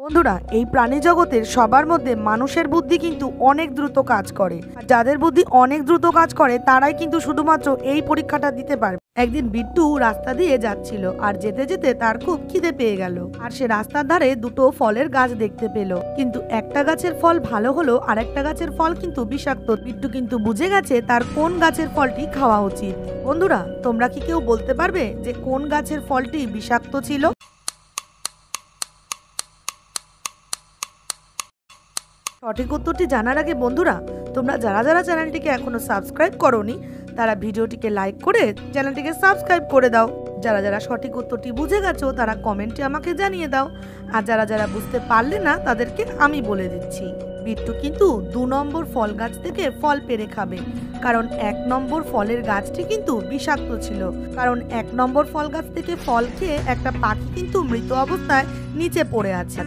বন্ধুরা, এই প্রাণী জগতের সবার মধ্যে মানুষের বুদ্ধি কিন্তু অনেক দ্রুত কাজ করে। আর যাদের বুদ্ধি অনেক দ্রুত কাজ করে তারাই কিন্তু শুধুমাত্র এই পরীক্ষাটা দিতে পারবে। একদিন বিট্টু রাস্তা দিয়ে যাচ্ছিল, আর যেতে যেতে তার খুব খিদে পেয়ে গেল। আর সে রাস্তার ধারে দুটো ফলের গাছ দেখতে পেল, কিন্তু একটা গাছের ফল ভালো হলো আর একটা গাছের ফল কিন্তু বিষাক্ত। বিট্টু কিন্তু বুঝে গেছে তার কোন গাছের ফলটি খাওয়া উচিত। বন্ধুরা, তোমরা কি কেউ বলতে পারবে যে কোন গাছের ফলটি বিষাক্ত ছিল? সঠিক উত্তরটি জানার আগে বন্ধুরা, তোমরা যারা যারা চ্যানেলটিকে এখনো সাবস্ক্রাইব করোনি তারা ভিডিওটিকে লাইক করে চ্যানেলটিকে সাবস্ক্রাইব করে দাও। যারা যারা সঠিক উত্তরটি বুঝে গেছো তারা কমেন্টে আমাকে জানিয়ে দাও। আর যারা যারা বুঝতে পারলে না তাদেরকে আমি বলে দিচ্ছি। বিট্টু কিন্তু 2 নম্বর ফল গাছ থেকে ফল পেড়ে খাবে, কারণ 1 নম্বর ফলের গাছটি কিন্তু বিষাক্ত ছিল। কারণ 1 নম্বর ফল গাছ থেকে ফল খেয়ে একটা পাখি কিন্তু মৃত অবস্থায় নিচে পড়ে আছে।